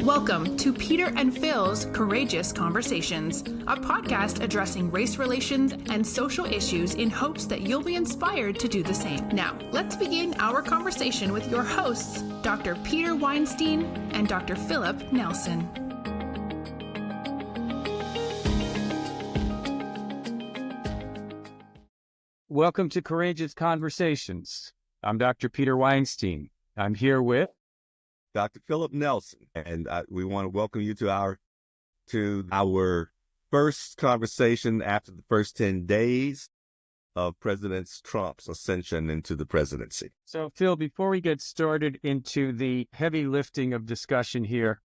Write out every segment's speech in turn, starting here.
Welcome to Peter and Phil's Courageous Conversations, a podcast addressing race relations and social issues in hopes that you'll be inspired to do the same. Now, let's begin our conversation with your hosts, Dr. Peter Weinstein and Dr. Philip Nelson. Welcome to Courageous Conversations. I'm Dr. Peter Weinstein. I'm here with Dr. Philip Nelson, and we want to welcome you to our first conversation after the first 10 days of President Trump's ascension into the presidency. So, Phil, before we get started into the heavy lifting of discussion here,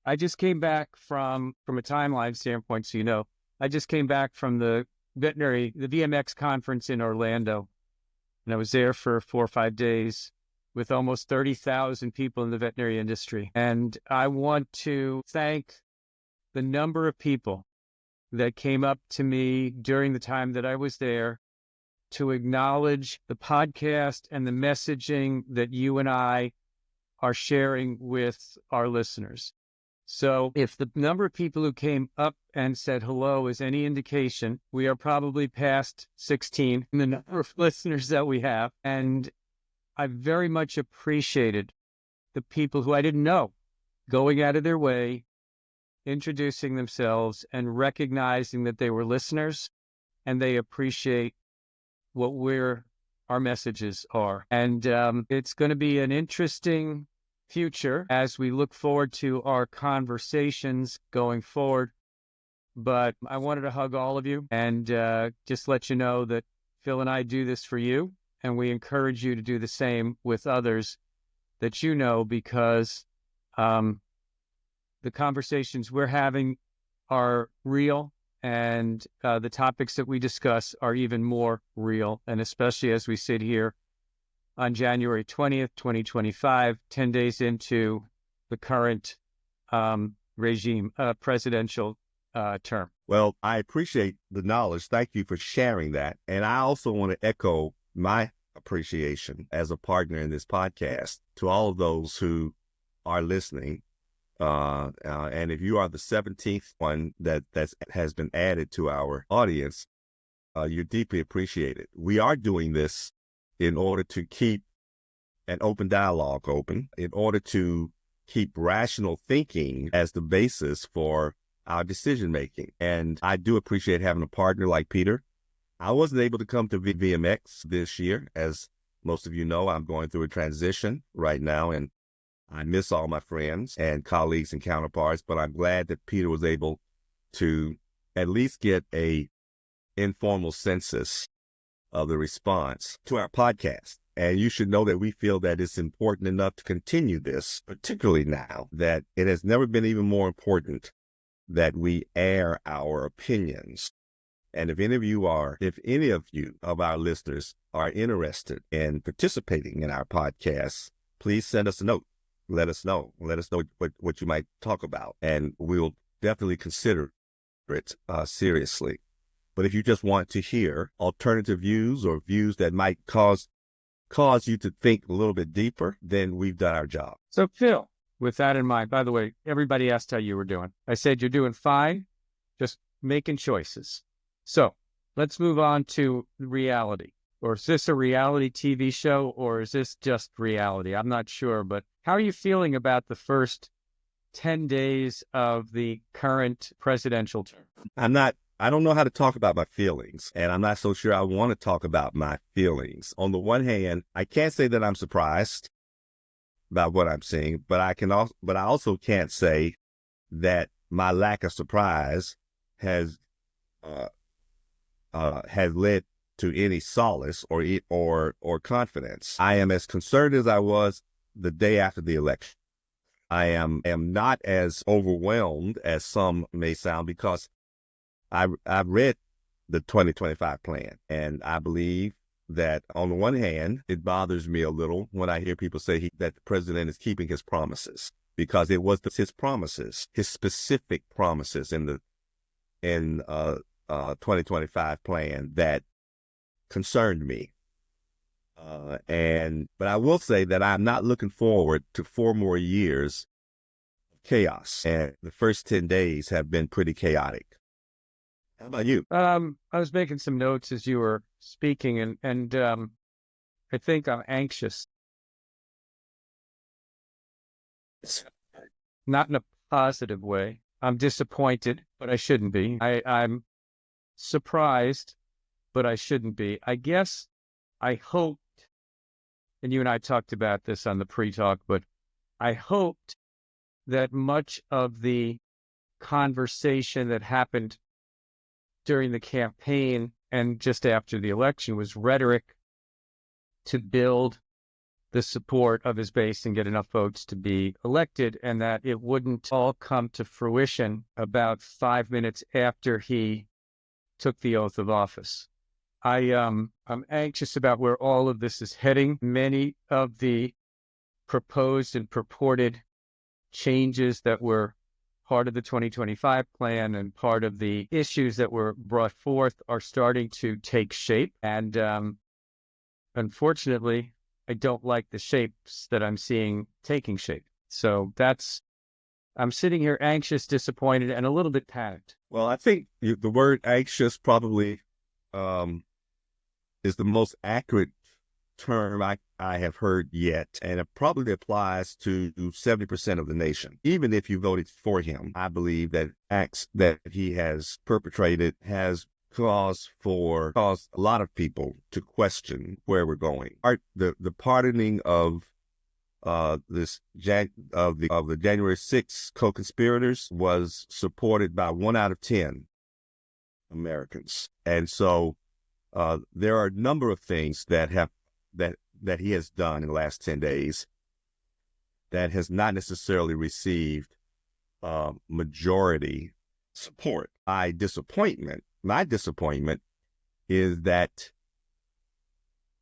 I just came back from a timeline standpoint, so you know, I just came back from the VMX conference in Orlando, and I was there for 4 or 5 days with almost 30,000 people in the veterinary industry. And I want to thank the number of people that came up to me during the time that I was there to acknowledge the podcast and the messaging that you and I are sharing with our listeners. So if the number of people who came up and said hello is any indication, we are probably past 16 in the number of listeners that we have. And I very much appreciated the people who I didn't know going out of their way, introducing themselves and recognizing that they were listeners and they appreciate what our messages are. And it's going to be an interesting future as we look forward to our conversations going forward. But I wanted to hug all of you and just let you know that Phil and I do this for you. And we encourage you to do the same with others that you know, because the conversations we're having are real, and the topics that we discuss are even more real. And especially as we sit here on January 20th, 2025, 10 days into the current presidential term. Well, I appreciate the knowledge. Thank you for sharing that. And I also want to echo my appreciation as a partner in this podcast to all of those who are listening. And if you are the 17th one that has been added to our audience, you're deeply appreciated. We are doing this in order to keep an open dialogue open, in order to keep rational thinking as the basis for our decision making. And I do appreciate having a partner like Peter. I wasn't able to come to VMX this year. As most of you know, I'm going through a transition right now, and I miss all my friends and colleagues and counterparts, but I'm glad that Peter was able to at least get a informal census of the response to our podcast. And you should know that we feel that it's important enough to continue this, particularly now that it has never been even more important that we air our opinions. And if any of you of our listeners are interested in participating in our podcast, please send us a note. Let us know what you might talk about, and we'll definitely consider it seriously. But if you just want to hear alternative views or views that might cause you to think a little bit deeper, then we've done our job. So, Phil, with that in mind, by the way, everybody asked how you were doing. I said you're doing fine, just making choices. So let's move on to reality. Or is this a reality TV show, or is this just reality? I'm not sure, but how are you feeling about the first 10 days of the current presidential term? I don't know how to talk about my feelings, and I'm not so sure I want to talk about my feelings. On the one hand, I can't say that I'm surprised about what I'm seeing, but I also can't say that my lack of surprise has led to any solace or confidence. I am as concerned as I was the day after the election. I am not as overwhelmed as some may sound, because I've read the 2025 plan, and I believe that on the one hand, it bothers me a little when I hear people say that the president is keeping his promises, because it was his promises, his specific promises in the 2025 plan that concerned me. But I will say that I'm not looking forward to 4 more years chaos, and the first 10 days have been pretty chaotic. How about you? I was making some notes as you were speaking, and I think I'm anxious, not in a positive way. I'm disappointed, but I shouldn't be. I'm surprised, but I shouldn't be. I guess I hoped, and you and I talked about this on the pre-talk, but I hoped that much of the conversation that happened during the campaign and just after the election was rhetoric to build the support of his base and get enough votes to be elected, and that it wouldn't all come to fruition about 5 minutes after he took the oath of office. I'm anxious about where all of this is heading. Many of the proposed and purported changes that were part of the 2025 plan and part of the issues that were brought forth are starting to take shape. And unfortunately, I don't like the shapes that I'm seeing taking shape. So I'm sitting here anxious, disappointed, and a little bit panicked. Well, I think the word anxious probably is the most accurate term I have heard yet, and it probably applies to 70% of the nation. Even if you voted for him, I believe that acts that he has perpetrated has caused a lot of people to question where we're going. The pardoning of the January 6th co-conspirators was supported by 1 out of 10 Americans, and so there are a number of things that he has done in the last 10 days that has not necessarily received majority support. My disappointment is that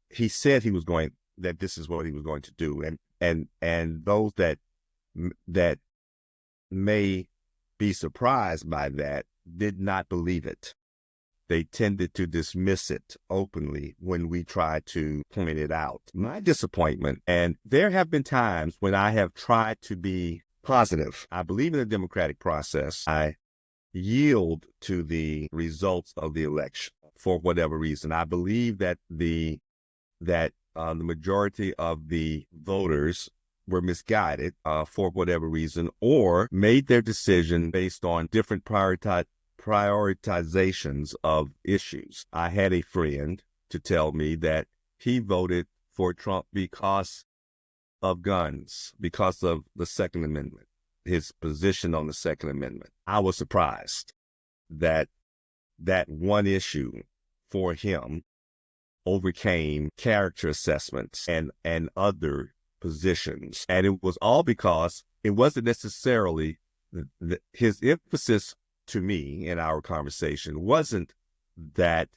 he said that this is what he was going to do, and those that may be surprised by that did not believe it. They tended to dismiss it openly when we tried to point it out. My disappointment, and there have been times when I have tried to be positive. I believe in the democratic process. I yield to the results of the election for whatever reason. I believe that the majority of the voters were misguided for whatever reason, or made their decision based on different prioritizations of issues. I had a friend to tell me that he voted for Trump because of guns, because of the Second Amendment, his position on the Second Amendment. I was surprised that that one issue for him overcame character assessments and other positions. And it was all because it wasn't necessarily his emphasis to me in our conversation wasn't that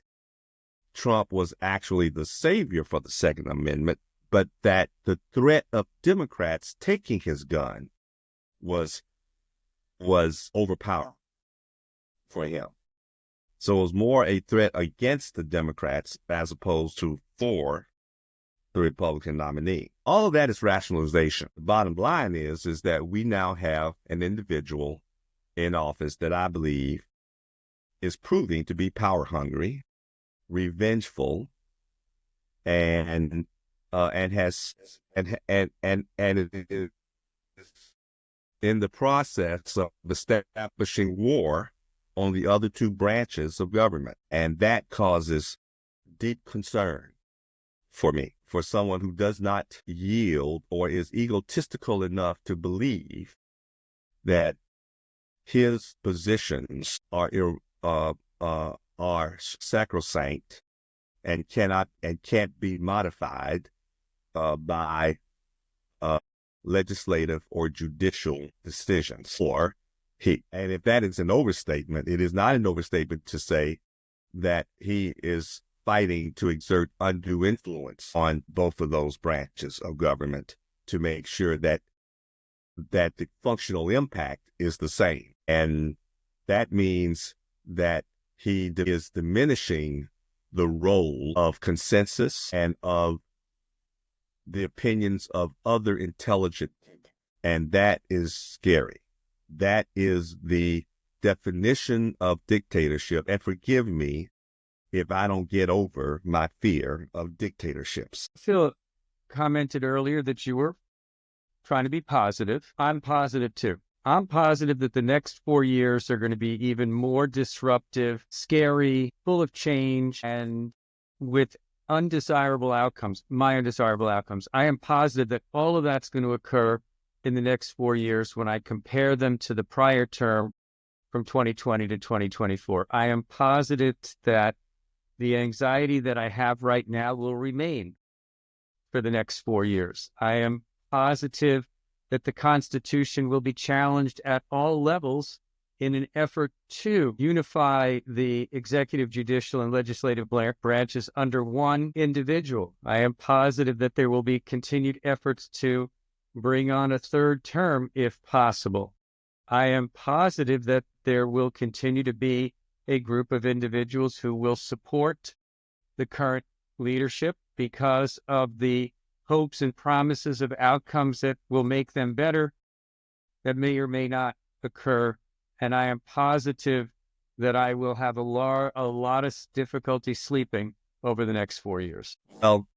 Trump was actually the savior for the Second Amendment, but that the threat of Democrats taking his gun was overpowering for him. So it was more a threat against the Democrats as opposed to for the Republican nominee. All of that is rationalization. The bottom line is that we now have an individual in office that I believe is proving to be power hungry, revengeful, and is in the process of establishing war on the other two branches of government, and that causes deep concern for me, for someone who does not yield or is egotistical enough to believe that his positions are sacrosanct and can't be modified by legislative or judicial decisions. And if that is an overstatement, it is not an overstatement to say that he is fighting to exert undue influence on both of those branches of government to make sure that the functional impact is the same. And that means that he is diminishing the role of consensus and of the opinions of other intelligent people. And that is scary. that is the definition of dictatorship. And forgive me if I don't get over my fear of dictatorships. Phil commented earlier that you were trying to be positive. I'm positive too. I'm positive that the next 4 years are going to be even more disruptive, scary, full of change, and with undesirable outcomes, my undesirable outcomes. I am positive that all of that's going to occur in the next 4 years when I compare them to the prior term from 2020 to 2024. I am positive that the anxiety that I have right now will remain for the next 4 years. I am positive that the Constitution will be challenged at all levels in an effort to unify the executive, judicial, and legislative branches under one individual. I am positive that there will be continued efforts to bring on a third term if possible. I am positive that there will continue to be a group of individuals who will support the current leadership because of the hopes and promises of outcomes that will make them better, that may or may not occur. And I am positive that I will have a lot of difficulty sleeping over the next 4 years. Well,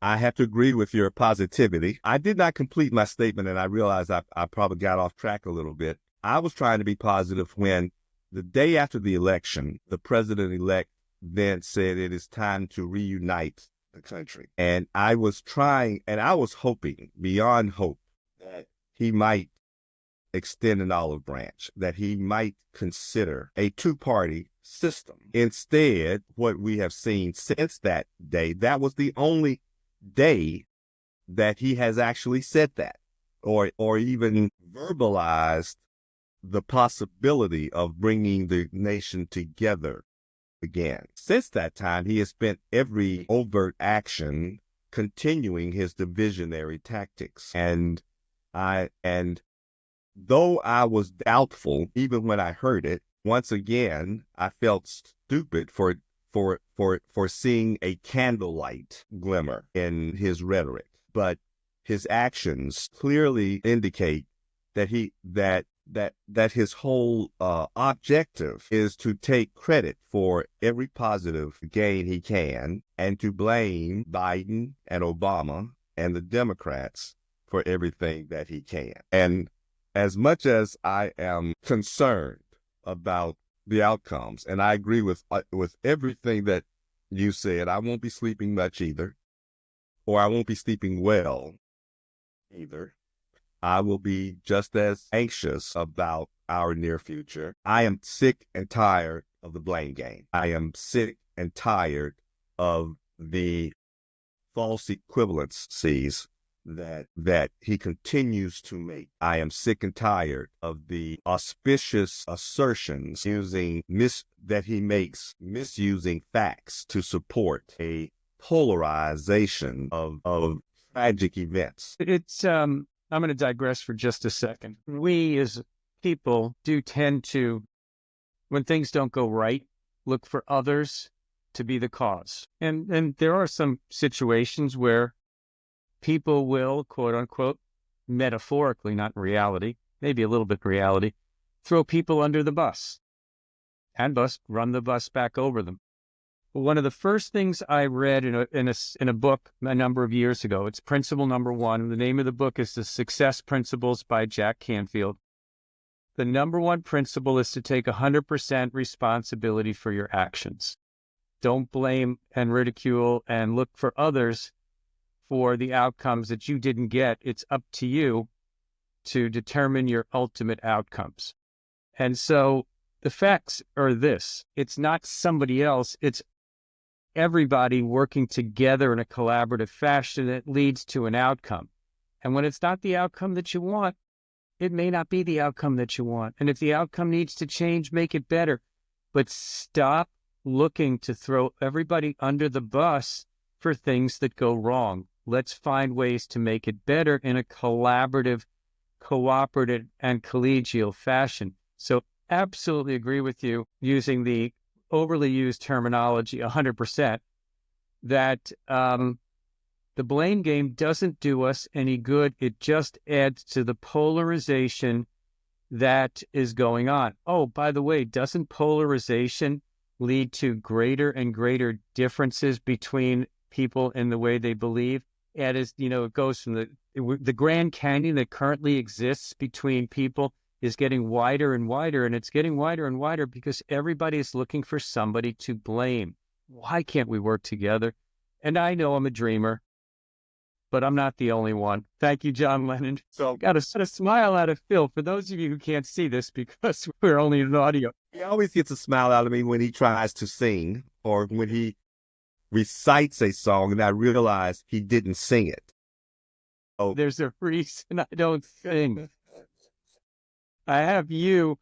I have to agree with your positivity. I did not complete my statement, and I realized I probably got off track a little bit. I was trying to be positive when the day after the election, the president-elect then said it is time to reunite the country. And I was hoping beyond hope that he might extend an olive branch, that he might consider a two-party system. Instead, what we have seen since that day, that was the only day that he has actually said that or even verbalized the possibility of bringing the nation together again. Since that time, he has spent every overt action continuing his divisionary tactics. And though I was doubtful, even when I heard it, once again, I felt stupid for seeing a candlelight glimmer in his rhetoric. But his actions clearly indicate that that his whole objective is to take credit for every positive gain he can and to blame Biden and Obama and the Democrats for everything that he can. And as much as I am concerned about the outcomes, and I agree with everything that you said, I won't be sleeping much either, or I won't be sleeping well either. I will be just as anxious about our near future. I am sick and tired of the blame game. I am sick and tired of the false equivalencies that he continues to make. I am sick and tired of the auspicious assertions that he makes misusing facts to support a polarization of tragic events. I'm going to digress for just a second. We as people do tend to, when things don't go right, look for others to be the cause. And there are some situations where people will, quote unquote, metaphorically, not in reality, maybe a little bit in reality, throw people under the bus and run the bus back over them. One of the first things I read in a book a number of years ago, it's Principle Number 1. The name of the book is The Success Principles by Jack Canfield. The number one principle is to take 100% responsibility for your actions. Don't blame and ridicule and look for others for the outcomes that you didn't get. It's up to you to determine your ultimate outcomes. And so the facts are this. It's not somebody else. It's everybody working together in a collaborative fashion that leads to an outcome. And when it's not the outcome that you want, it may not be the outcome that you want. And if the outcome needs to change, make it better. But stop looking to throw everybody under the bus for things that go wrong. Let's find ways to make it better in a collaborative, cooperative, and collegial fashion. So absolutely agree with you using the overly used terminology 100%, that the blame game doesn't do us any good. It just adds to the polarization that is going on. Oh, by the way, doesn't polarization lead to greater and greater differences between people in the way they believe? And as you know, it goes from the Grand Canyon that currently exists between people is getting wider and wider, and it's getting wider and wider because everybody is looking for somebody to blame. Why can't we work together? And I know I'm a dreamer, but I'm not the only one. Thank you, John Lennon. So Got a smile out of Phil. For those of you who can't see this because we're only in audio. he always gets a smile out of me when he tries to sing or when he recites a song and I realize he didn't sing it. Oh, There's a reason I don't sing. I have you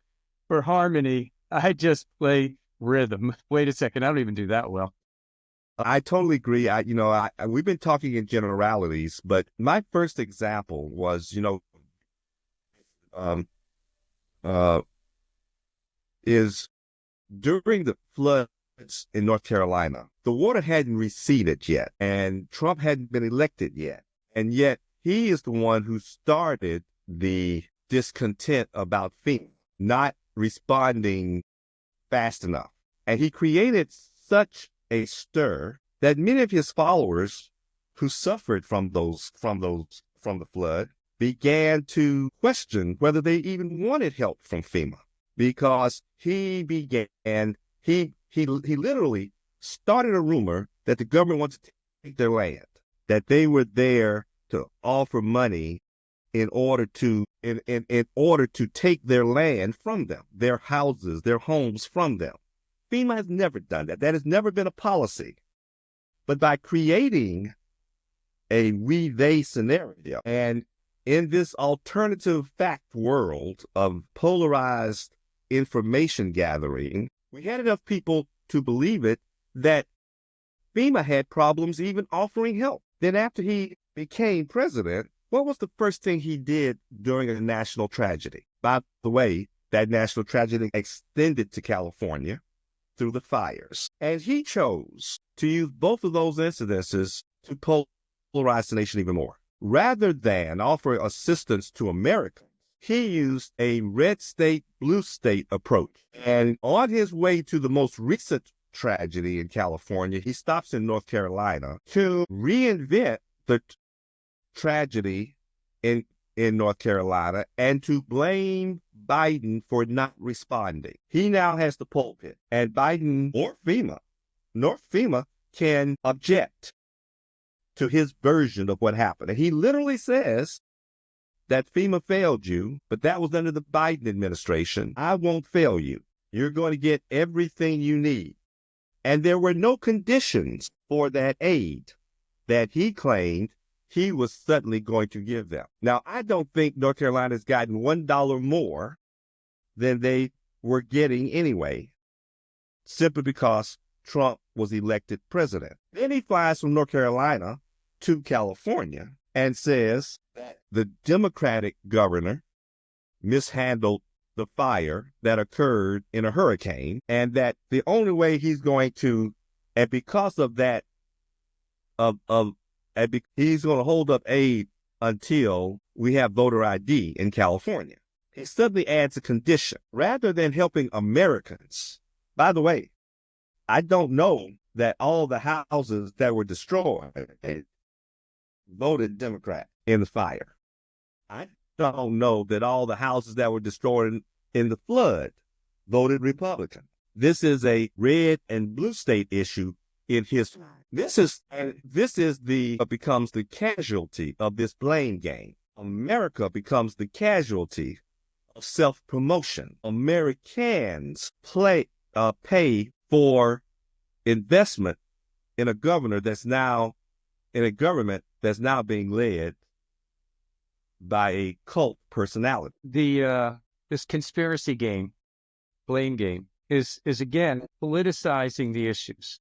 for harmony. I just play rhythm. Wait a second. I don't even do that well. I totally agree. We've been talking in generalities, but my first example was, is during the floods in North Carolina, the water hadn't receded yet, and Trump hadn't been elected yet. And yet he is the one who started the discontent about FEMA not responding fast enough. And he created such a stir that many of his followers who suffered from the flood began to question whether they even wanted help from FEMA, because he literally started a rumor that the government wanted to take their land, that they were there to offer money in order to take their land from them, their houses, their homes from them. FEMA has never done that. That has never been a policy. But by creating a we-they scenario, and in this alternative fact world of polarized information gathering, we had enough people to believe it that FEMA had problems even offering help. Then after he became president, what was the first thing he did during a national tragedy? By the way, that national tragedy extended to California through the fires. And he chose to use both of those incidences to polarize the nation even more. Rather than offer assistance to Americans, he used a red state, blue state approach. And on his way to the most recent tragedy in California, he stops in North Carolina to reinvent the tragedy in North Carolina and to blame Biden for not responding. He now has the pulpit, and Biden or FEMA can object to his version of what happened. And he literally says that FEMA failed you, but that was under the Biden administration. I won't fail you. You're going to get everything you need. And there were no conditions for that aid that he claimed he was suddenly going to give them. Now, I don't think North Carolina has gotten $1 more than they were getting anyway, simply because Trump was elected president. Then he flies from North Carolina to California and says that the Democratic governor mishandled the fire that occurred in a hurricane, and that the only way he's going to, and because of that, he's going to hold up aid until we have voter ID in California. He suddenly adds a condition. Rather than helping Americans, by the way, I don't know that all the houses that were destroyed voted Democrat in the fire. I don't know that all the houses that were destroyed in the flood voted Republican. This is a red and blue state issue in history. This becomes the casualty of this blame game. America becomes the casualty of self-promotion. Americans pay for investment in a government that's now being led by a cult personality. This conspiracy game, blame game, is again politicizing the issues.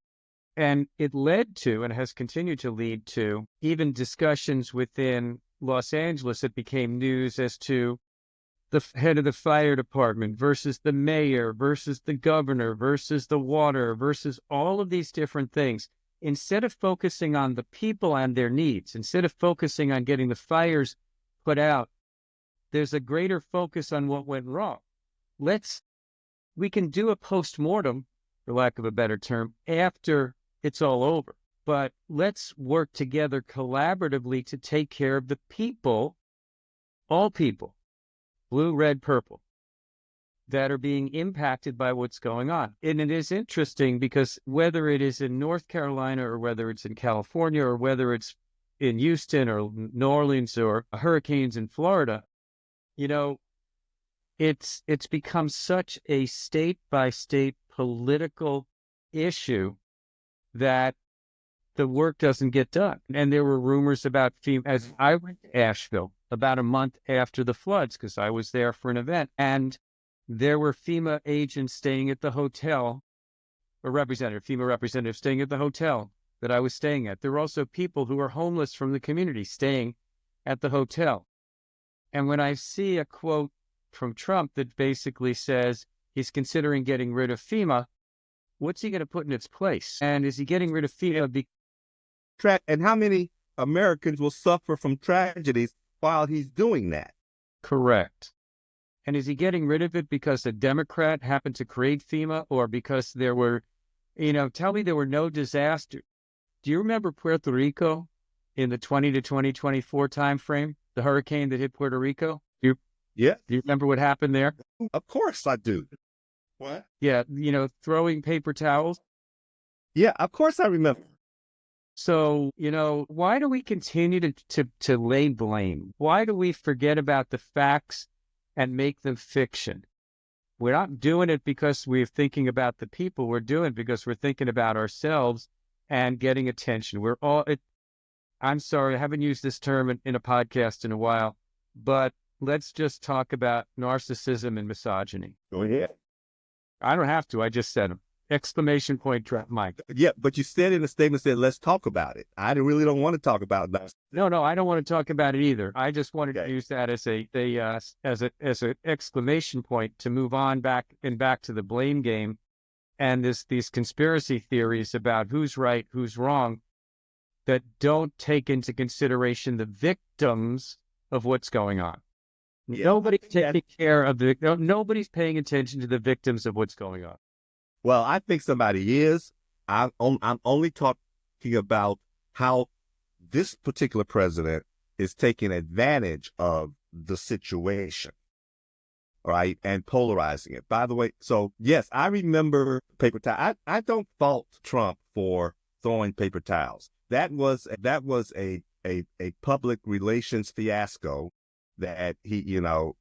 And it led to, and has continued to lead to, even discussions within Los Angeles that became news as to the head of the fire department versus the mayor versus the governor versus the water versus all of these different things. Instead of focusing on the people and their needs, instead of focusing on getting the fires put out, there's a greater focus on what went wrong. We can do a postmortem, for lack of a better term, after it's all over. But let's work together collaboratively to take care of the people, all people, blue, red, purple, that are being impacted by what's going on. And it is interesting because whether it is in North Carolina or whether it's in California or whether it's in Houston or New Orleans or hurricanes in Florida, it's become such a state-by-state political issue that the work doesn't get done. And there were rumors about FEMA. As I went to Asheville about a month after the floods, because I was there for an event, and there were FEMA agents staying at the hotel, FEMA representative staying at the hotel that I was staying at. There were also people who were homeless from the community staying at the hotel. And when I see a quote from Trump that basically says he's considering getting rid of FEMA, what's he going to put in its place? And is he getting rid of FEMA? And how many Americans will suffer from tragedies while he's doing that? Correct. And is he getting rid of it because a Democrat happened to create FEMA, or because there were, tell me there were no disasters? Do you remember Puerto Rico in the 20 to 2024 timeframe, the hurricane that hit Puerto Rico? Yeah. Do you remember what happened there? Of course I do. What? Yeah, throwing paper towels. Yeah, of course I remember. So, why do we continue to lay blame? Why do we forget about the facts and make them fiction? We're not doing it because we're thinking about the people. We're doing it because we're thinking about ourselves and getting attention. I'm sorry, I haven't used this term in a podcast in a while, but let's just talk about narcissism and misogyny. Go ahead. I don't have to. I just said them. Exclamation point, Mike. Yeah, but you said in a statement, let's talk about it. I really don't want to talk about that. No, I don't want to talk about it either. I just wanted to use that as an exclamation point to move on back to the blame game and these conspiracy theories about who's right, who's wrong, that don't take into consideration the victims of what's going on. Yeah. Nobody's taking care of nobody's paying attention to the victims of what's going on. Well, I think somebody is. I'm only talking about how this particular president is taking advantage of the situation, right, and polarizing it. By the way, so yes, I remember paper towel. I don't fault Trump for throwing paper towels. That was a public relations fiasco that he,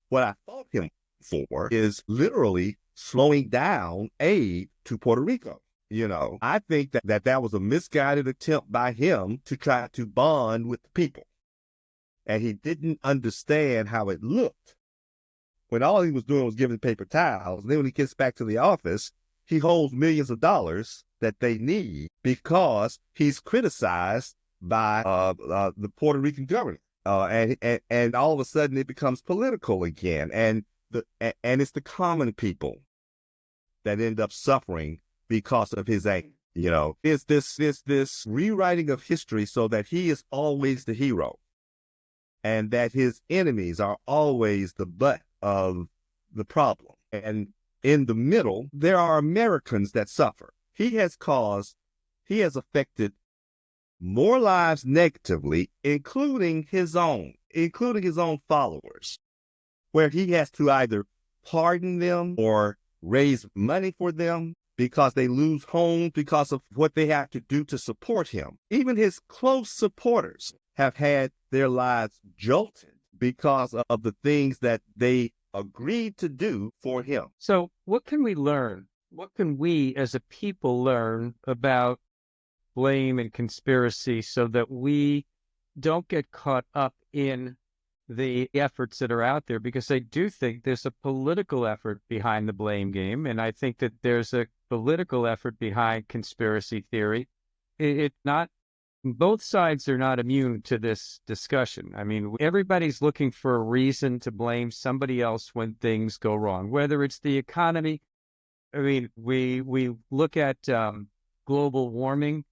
what I fault him for is literally slowing down aid to Puerto Rico. I think that was a misguided attempt by him to try to bond with the people. And he didn't understand how it looked when all he was doing was giving paper towels. And then when he gets back to the office, he holds millions of dollars that they need because he's criticized by the Puerto Rican government. And all of a sudden it becomes political again. And it's the common people that end up suffering because of his anger. Is this rewriting of history so that he is always the hero and that his enemies are always the butt of the problem. And in the middle, there are Americans that suffer. He has affected more lives negatively, including his own followers, where he has to either pardon them or raise money for them because they lose homes because of what they have to do to support him. Even his close supporters have had their lives jolted because of the things that they agreed to do for him. So what can we learn? What can we as a people learn about blame and conspiracy so that we don't get caught up in the efforts that are out there? Because I do think there's a political effort behind the blame game, and I think that there's a political effort behind conspiracy theory. Both sides are not immune to this discussion. I mean, everybody's looking for a reason to blame somebody else when things go wrong, whether it's the economy. I mean, we look at global warming.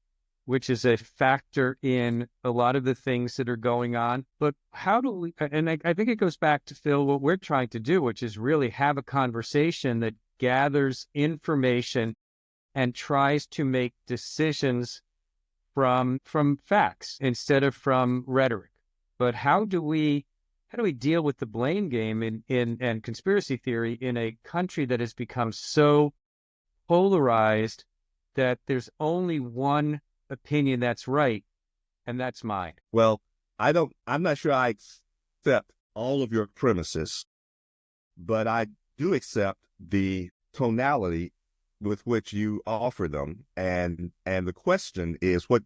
which is a factor in a lot of the things that are going on. But how do we, and I think it goes back to, Phil, what we're trying to do, which is really have a conversation that gathers information and tries to make decisions from facts instead of from rhetoric. But how do we deal with the blame game and conspiracy theory in a country that has become so polarized that there's only one opinion that's right, and that's mine? Well, I'm not sure I accept all of your premises, but I do accept the tonality with which you offer them. And the question is, what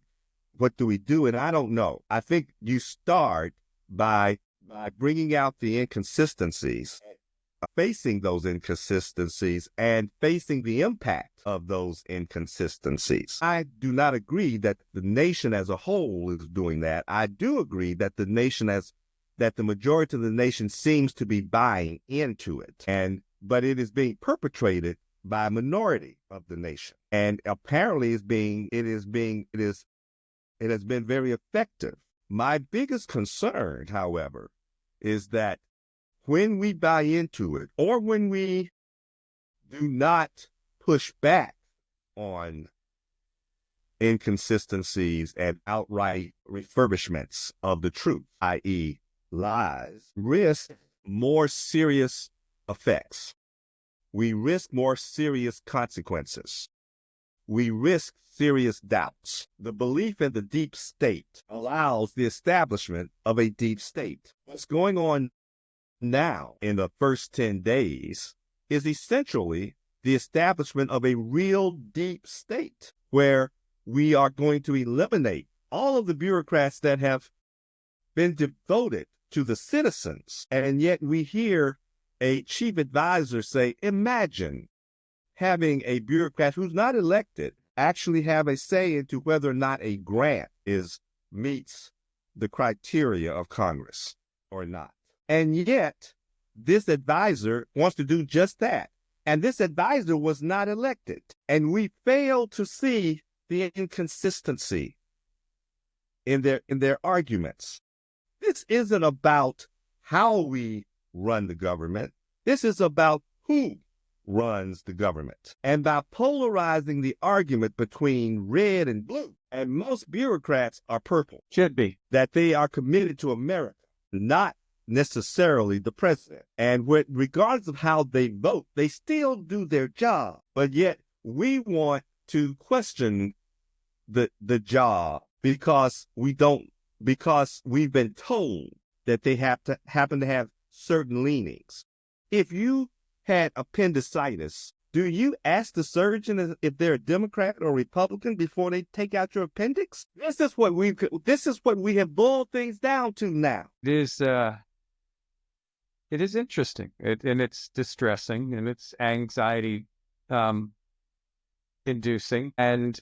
do we do? And I don't know. I think you start by bringing out the inconsistencies, facing those inconsistencies, and facing the impact of those inconsistencies. I do not agree that the nation as a whole is doing that. I do agree that the majority of the nation seems to be buying into it, but it is being perpetrated by a minority of the nation, and apparently it has been very effective. My biggest concern, however, is that when we buy into it, or when we do not push back on inconsistencies and outright refurbishments of the truth, i.e. lies, risk more serious effects. We risk more serious consequences. We risk serious doubts. The belief in the deep state allows the establishment of a deep state. What's going on now in the first 10 days is essentially the establishment of a real deep state, where we are going to eliminate all of the bureaucrats that have been devoted to the citizens. And yet we hear a chief advisor say, imagine having a bureaucrat who's not elected actually have a say into whether or not a grant meets the criteria of Congress or not. And yet this advisor wants to do just that. And this advisor was not elected. And we fail to see the inconsistency in their arguments. This isn't about how we run the government. This is about who runs the government. And by polarizing the argument between red and blue, and most bureaucrats are purple, Should be. that they are committed to America, not necessarily the president. And regardless of how they vote, they still do their job. But yet we want to question the job because we've been told that they happen to have certain leanings. If you had appendicitis, do you ask the surgeon if they're a Democrat or Republican before they take out your appendix? This is what we have boiled things down to now. It is interesting, and it's distressing, and it's anxiety inducing. And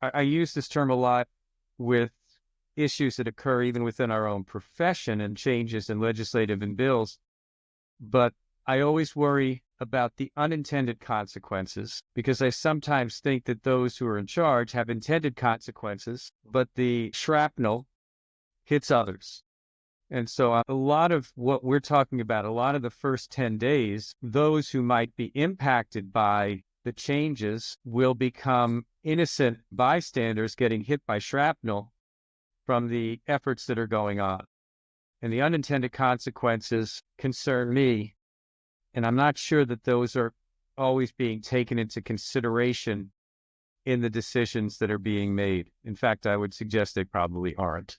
I use this term a lot with issues that occur even within our own profession and changes in legislative and bills. But I always worry about the unintended consequences, because I sometimes think that those who are in charge have intended consequences, but the shrapnel hits others. And so a lot of what we're talking about, a lot of the first 10 days, those who might be impacted by the changes will become innocent bystanders getting hit by shrapnel from the efforts that are going on. And the unintended consequences concern me. And I'm not sure that those are always being taken into consideration in the decisions that are being made. In fact, I would suggest they probably aren't.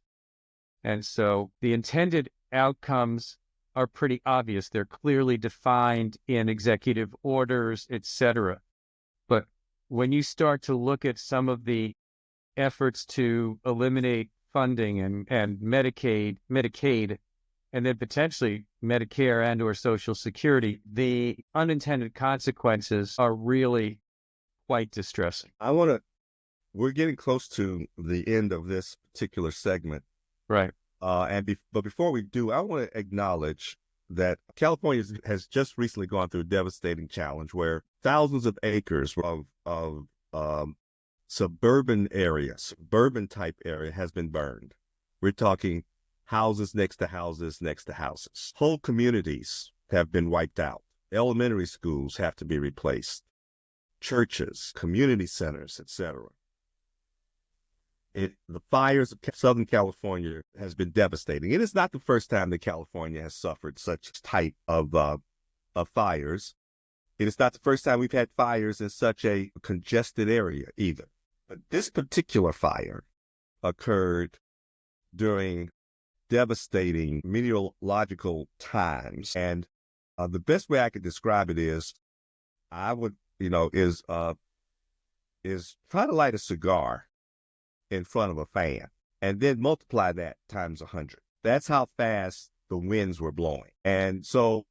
And so the intended outcomes are pretty obvious. They're clearly defined in executive orders, etc. But when you start to look at some of the efforts to eliminate funding and Medicaid, and then potentially Medicare and or Social Security, the unintended consequences are really quite distressing. We're getting close to the end of this particular segment. Right. But before we do, I want to acknowledge that California has just recently gone through a devastating challenge where thousands of acres of suburban type area has been burned. We're talking houses next to houses next to houses. Whole communities have been wiped out. Elementary schools have to be replaced. Churches, community centers, etc. The fires of Southern California has been devastating. It is not the first time that California has suffered such type of fires. It is not the first time we've had fires in such a congested area either. But this particular fire occurred during devastating meteorological times. And the best way I could describe it is, is try to light a cigar in front of a fan and then multiply that times 100. That's how fast the winds were blowing. And so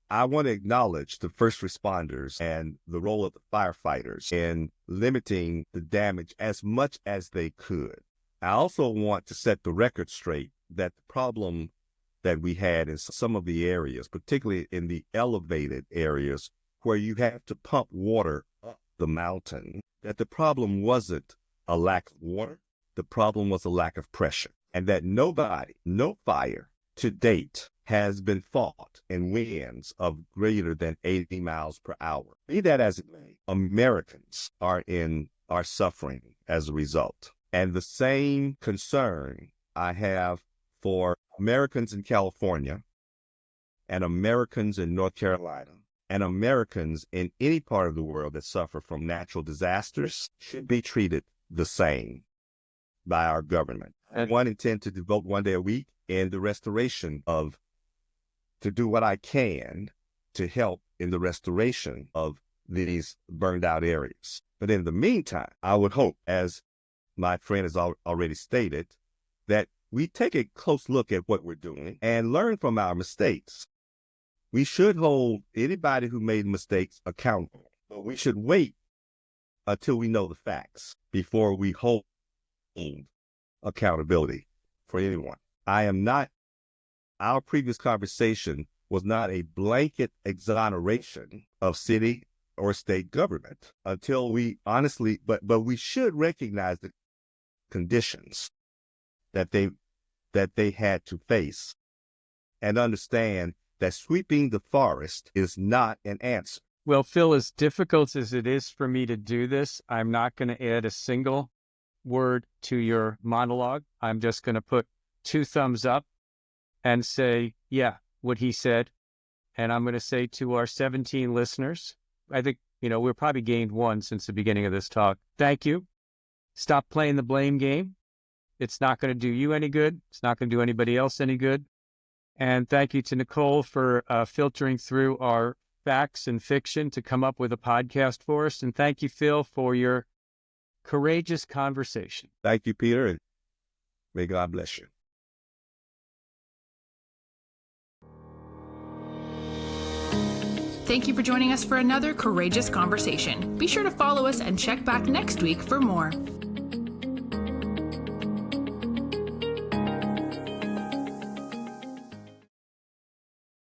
I want to acknowledge the first responders and the role of the firefighters in limiting the damage as much as they could. I also want to set the record straight that the problem that we had in some of the areas, particularly in the elevated areas where you have to pump water up the mountain, that the problem wasn't a lack of water. The problem was a lack of pressure, and that no fire to date has been fought in winds of greater than 80 miles per hour. Be that as it may, Americans are suffering as a result. And the same concern I have for Americans in California and Americans in North Carolina and Americans in any part of the world that suffer from natural disasters should be treated the same by our government. And one intend to devote one day a week in the restoration to do what I can to help in the restoration of these burned out areas. But in the meantime, I would hope, as my friend has already stated, that we take a close look at what we're doing and learn from our mistakes. We should hold anybody who made mistakes accountable, but we should wait until we know the facts before we hold accountability for anyone. Our previous conversation was not a blanket exoneration of city or state government until we honestly, but we should recognize the conditions that they had to face and understand that sweeping the forest is not an answer. Well, Phil, as difficult as it is for me to do this, I'm not going to add a single word to your monologue. I'm just going to put 2 thumbs up and say, yeah, what he said. And I'm going to say to our 17 listeners, I think, we've probably gained 1 since the beginning of this talk. Thank you. Stop playing the blame game. It's not going to do you any good. It's not going to do anybody else any good. And thank you to Nicole for filtering through our facts and fiction to come up with a podcast for us. And thank you, Phil, for your courageous conversation. Thank you, Peter, and may God bless you. Thank you for joining us for another courageous conversation. Be sure to follow us and check back next week for more.